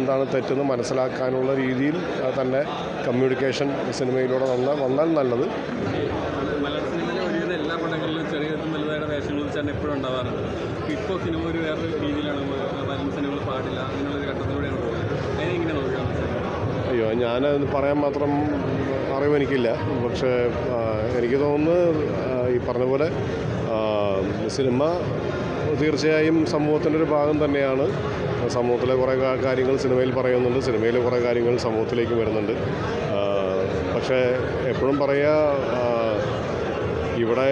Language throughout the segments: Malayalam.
എന്താണ് തെറ്റെന്ന് മനസ്സിലാക്കാനുള്ള രീതിയിൽ തന്നെ കമ്മ്യൂണിക്കേഷൻ സിനിമയിലൂടെ വന്നാൽ നല്ലത്. മലയാള സിനിമയിലെ ഒരുവിധം എല്ലാ പടങ്ങളിലും ചെറിയ വലുതായ വേഷങ്ങൾ ചേട്ടൻ എപ്പോഴും ഉണ്ടാവാറുണ്ട്. ഇപ്പോൾ സിനിമ ഒരു വേറൊരു രീതിയിലാണ് വരുന്ന സിനിമകൾ പാടില്ല അങ്ങനെയുള്ളൊരു ഘട്ടത്തിലൂടെയാണ് പോകുന്നത്. അതിനെങ്ങനെ നോക്കുകയാണ്? അയ്യോ, ഞാനത് പറയാൻ മാത്രം അറിവെനിക്കില്ല. പക്ഷേ എനിക്ക് തോന്നുന്നത് ഈ പറഞ്ഞ പോലെ സിനിമ തീർച്ചയായും സമൂഹത്തിൻ്റെ ഒരു ഭാഗം തന്നെയാണ്. സമൂഹത്തിലെ കുറേ കാര്യങ്ങൾ സിനിമയിൽ പറയുന്നുണ്ട്, സിനിമയിൽ കുറേ കാര്യങ്ങൾ സമൂഹത്തിലേക്കും വരുന്നുണ്ട്. പക്ഷേ എപ്പോഴും പറയുക, ഇവിടെ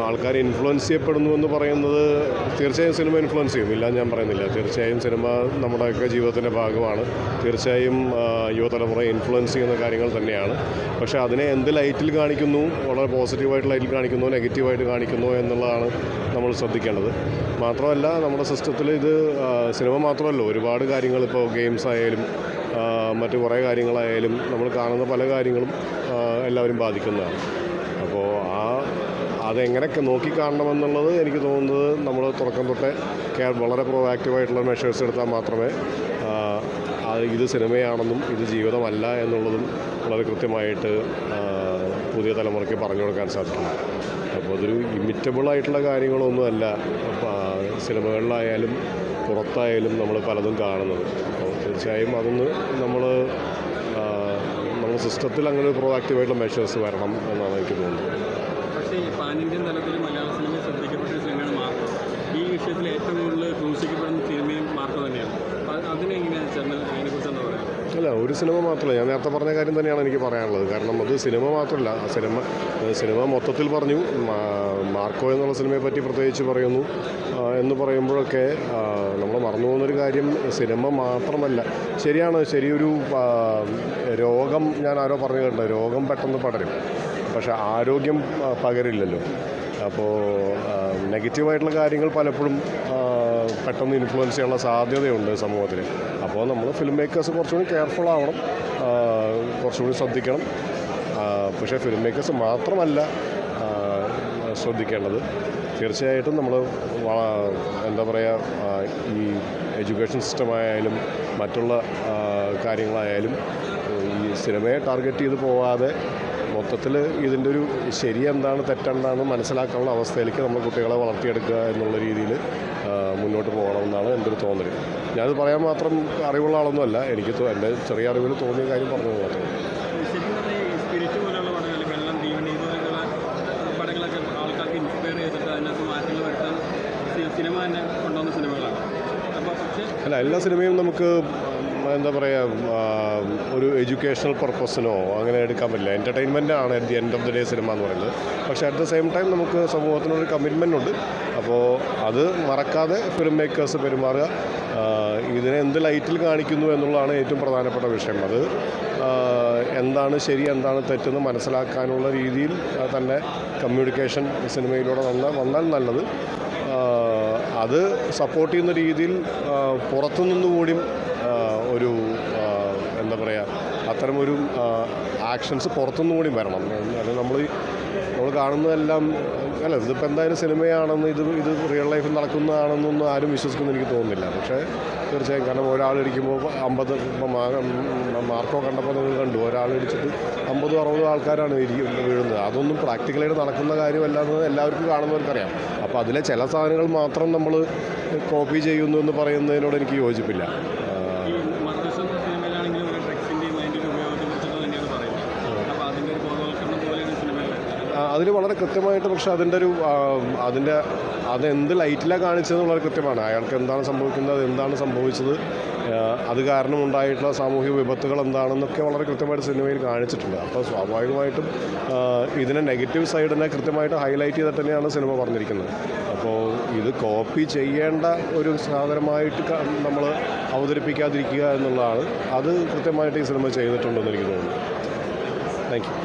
ആൾക്കാർ ഇൻഫ്ലുവൻസ് ചെയ്യപ്പെടുന്നു എന്ന് പറയുന്നത് തീർച്ചയായും സിനിമ ഇൻഫ്ലുവൻസ് ചെയ്യും, ഇല്ല ഞാൻ പറയുന്നില്ല. തീർച്ചയായും സിനിമ നമ്മുടെയൊക്കെ ജീവിതത്തിൻ്റെ ഭാഗമാണ്. തീർച്ചയായും യുവതലമുറയെ ഇൻഫ്ലുവൻസ് ചെയ്യുന്ന കാര്യങ്ങൾ തന്നെയാണ്. പക്ഷേ അതിനെ എന്ത് ലൈറ്റിൽ കാണിക്കുന്നു, വളരെ പോസിറ്റീവായിട്ട് ലൈറ്റിൽ കാണിക്കുന്നു, നെഗറ്റീവായിട്ട് കാണിക്കുന്നു എന്നുള്ളതാണ് നമ്മൾ ശ്രദ്ധിക്കേണ്ടത്. മാത്രമല്ല, നമ്മുടെ സിസ്റ്റത്തിൽ ഇത് സിനിമ മാത്രമല്ല, ഒരുപാട് കാര്യങ്ങൾ, ഇപ്പോൾ ഗെയിംസ് ആയാലും മറ്റു കുറേ കാര്യങ്ങളായാലും നമ്മൾ കാണുന്ന പല കാര്യങ്ങളും എല്ലാവരും ബാധിക്കുന്നതാണ്. അപ്പോൾ അതെങ്ങനെയൊക്കെ നോക്കിക്കാണണമെന്നുള്ളത് എനിക്ക് തോന്നുന്നത് നമ്മൾ തുടക്കം തൊട്ടേ വളരെ പ്രൊആക്റ്റീവായിട്ടുള്ള മെഷേഴ്സ് എടുത്താൽ മാത്രമേ ഇത് സിനിമയാണെന്നും ഇത് ജീവിതമല്ല എന്നുള്ളതും വളരെ കൃത്യമായിട്ട് പുതിയ തലമുറയ്ക്ക് പറഞ്ഞു കൊടുക്കാൻ സാധിക്കും. അപ്പോൾ അതൊരു ഇമിറ്റബിളായിട്ടുള്ള കാര്യങ്ങളൊന്നുമല്ല സിനിമകളിലായാലും പുറത്തായാലും നമ്മൾ പലതും കാണുന്നത്. അപ്പോൾ തീർച്ചയായും അതൊന്ന് നമ്മുടെ സിസ്റ്റത്തിൽ അങ്ങനെ ഒരു പ്രൊആക്റ്റീവായിട്ടുള്ള മെഷേഴ്സ് വരണം എന്നാണ് എനിക്ക് തോന്നുന്നത്. പക്ഷേ ഈ പാൻ ഇന്ത്യൻ തലത്തിൽ മലയാള സിനിമ ശ്രദ്ധിക്കപ്പെട്ട സിനിമയാണ് മാർക്കോ. ഈ വിഷയത്തിൽ ഏറ്റവും കൂടുതൽ ക്രൂശിക്കപ്പെടുന്ന സിനിമയും മാർക്കോ തന്നെയാണ്. അതിനെങ്ങനെയാണ് ചേട്ടൻ അതിനെക്കുറിച്ച് എന്താ പറയുക? അല്ല, ഒരു സിനിമ മാത്രമല്ല, ഞാൻ നേരത്തെ പറഞ്ഞ കാര്യം തന്നെയാണ് എനിക്ക് പറയാനുള്ളത്. കാരണം അത് സിനിമ മാത്രമല്ല, സിനിമ മൊത്തത്തിൽ പറഞ്ഞു. മാർക്കോ എന്നുള്ള സിനിമയെ പറ്റി പ്രത്യേകിച്ച് പറയുന്നു എന്ന് പറയുമ്പോഴൊക്കെ നമ്മൾ മറന്നു പോകുന്നൊരു കാര്യം, സിനിമ മാത്രമല്ല. ശരിയാണ്, ശരിയൊരു രോഗം, ഞാൻ ആരോ പറഞ്ഞു കേട്ടോ, രോഗം പെട്ടെന്ന് പടരും, പക്ഷേ ആരോഗ്യം പകരില്ലല്ലോ. അപ്പോൾ നെഗറ്റീവായിട്ടുള്ള കാര്യങ്ങൾ പലപ്പോഴും പെട്ടെന്ന് ഇൻഫ്ലുവൻസ് ചെയ്യാനുള്ള സാധ്യതയുണ്ട് സമൂഹത്തിൽ. അപ്പോൾ നമ്മൾ ഫിലിം മേക്കേഴ്സ് കുറച്ചുകൂടി കെയർഫുൾ ആവണം, കുറച്ചുകൂടി ശ്രദ്ധിക്കണം. പക്ഷേ ഫിലിം മേക്കേഴ്സ് മാത്രമല്ല ശ്രദ്ധിക്കേണ്ടത്. തീർച്ചയായിട്ടും നമ്മൾ എന്താ പറയുക, ഈ എഡ്യൂക്കേഷൻ സിസ്റ്റമായാലും മറ്റുള്ള കാര്യങ്ങളായാലും ഈ സിനിമയെ ടാർഗറ്റ് ചെയ്ത് പോവാതെ മൊത്തത്തിൽ ഇതിൻ്റെ ഒരു ശരി എന്താണ് തെറ്റെന്താണെന്ന് മനസ്സിലാക്കാനുള്ള അവസ്ഥയിലേക്ക് നമ്മൾ കുട്ടികളെ വളർത്തിയെടുക്കുക എന്നുള്ള രീതിയിൽ മുന്നോട്ട് പോകണമെന്നാണ് എൻ്റെ ഒരു തോന്നൽ. ഞാനത് പറയാൻ മാത്രം അറിവുള്ള ആളൊന്നുമല്ല, എനിക്ക് എൻ്റെ ചെറിയ അറിവിൽ തോന്നിയ കാര്യം പറഞ്ഞത് മാത്രം. ശരിക്കും പറഞ്ഞാൽ ഈ സ്പിരിറ്റ് പോലുള്ള പടങ്ങൾ, വെള്ളം, തീവണ്ടി പോലെയുള്ള പടങ്ങളൊക്കെ ആൾക്കാർക്ക് ഇൻസ്പയർ ചെയ്തിട്ട് അതിനകത്ത് മാറ്റങ്ങൾ വരുത്താൻ സിനിമ തന്നെ കൊണ്ടുവന്ന സിനിമകളാണ്. അപ്പോൾ പക്ഷേ അല്ല, എല്ലാ സിനിമയും നമുക്ക് എന്താ പറയുക, ഒരു എഡ്യൂക്കേഷണൽ പർപ്പസിനോ അങ്ങനെ എടുക്കാൻ പറ്റില്ല. എൻ്റർടൈൻമെൻ്റ് ആണ് at the end of the day cinema എന്ന് പറയുന്നത്. പക്ഷേ അറ്റ് ദ സെയിം ടൈം നമുക്ക് സമൂഹത്തിനൊരു കമ്മിറ്റ്മെൻ്റ് ഉണ്ട്. അപ്പോൾ അത് മറക്കാതെ ഫിലിം മേക്കേഴ്സ് പെരുമാറുക. ഇതിനെ എന്ത് ലൈറ്റിൽ കാണിക്കുന്നു എന്നുള്ളതാണ് ഏറ്റവും പ്രധാനപ്പെട്ട വിഷയം. അത് എന്താണ് ശരി എന്താണ് തെറ്റെന്ന് മനസ്സിലാക്കാനുള്ള രീതിയിൽ തന്നെ കമ്മ്യൂണിക്കേഷൻ സിനിമയിലൂടെ വന്നാൽ നല്ലത്. അത് സപ്പോർട്ട് ചെയ്യുന്ന രീതിയിൽ പുറത്തുനിന്നുകൂടിയും ഒരു എന്താ പറയുക, അത്തരമൊരു ആക്ഷൻസ് പുറത്തുനിന്നുകൂടി വരണം. അത് നമ്മൾ കാണുന്നതെല്ലാം അല്ല, ഇതിപ്പോൾ എന്തായാലും സിനിമയാണെന്ന് ഇത് റിയൽ ലൈഫിൽ നടക്കുന്നതാണെന്നൊന്നും ആരും വിശ്വസിക്കുമെന്ന് എനിക്ക് തോന്നുന്നില്ല. പക്ഷേ തീർച്ചയായും, കാരണം ഒരാളിടിക്കുമ്പോൾ 50, ഇപ്പം മാർക്കോ കണ്ടപ്പോൾ നിങ്ങൾ കണ്ടു, ഒരാളിടിച്ചിട്ട് 50-60 ആൾക്കാരാണ് വീഴുന്നത്. അതൊന്നും പ്രാക്ടിക്കലായിട്ട് നടക്കുന്ന കാര്യമല്ലാന്ന് എല്ലാവർക്കും കാണുന്നവർക്കറിയാം. അപ്പോൾ അതിലെ ചില സാധനങ്ങൾ മാത്രം നമ്മൾ കോപ്പി ചെയ്യുന്നു എന്ന് പറയുന്നതിനോട് എനിക്ക് യോജിപ്പില്ല. അതിൽ വളരെ കൃത്യമായിട്ട്, പക്ഷെ അതെന്ത് ലൈറ്റിലാണ് കാണിച്ചതെന്ന് വളരെ കൃത്യമാണ്. അയാൾക്ക് എന്താണ് സംഭവിക്കുന്നത്, എന്താണ് സംഭവിച്ചത്, അത് കാരണം ഉണ്ടായിട്ടുള്ള സാമൂഹിക വിപത്തുകൾ എന്താണെന്നൊക്കെ വളരെ കൃത്യമായിട്ട് സിനിമയിൽ കാണിച്ചിട്ടുണ്ട്. അപ്പോൾ സ്വാഭാവികമായിട്ടും ഇതിനെ നെഗറ്റീവ് സൈഡിനെ കൃത്യമായിട്ട് ഹൈലൈറ്റ് ചെയ്തിട്ട് തന്നെയാണ് സിനിമ പറഞ്ഞിരിക്കുന്നത്. അപ്പോൾ ഇത് കോപ്പി ചെയ്യേണ്ട ഒരു സാധനമായിട്ട് നമ്മൾ അവതരിപ്പിക്കാതിരിക്കുക എന്നുള്ളതാണ്. അത് കൃത്യമായിട്ട് ഈ സിനിമ ചെയ്തിട്ടുണ്ടെന്ന് എനിക്ക് തോന്നുന്നു. Thank you.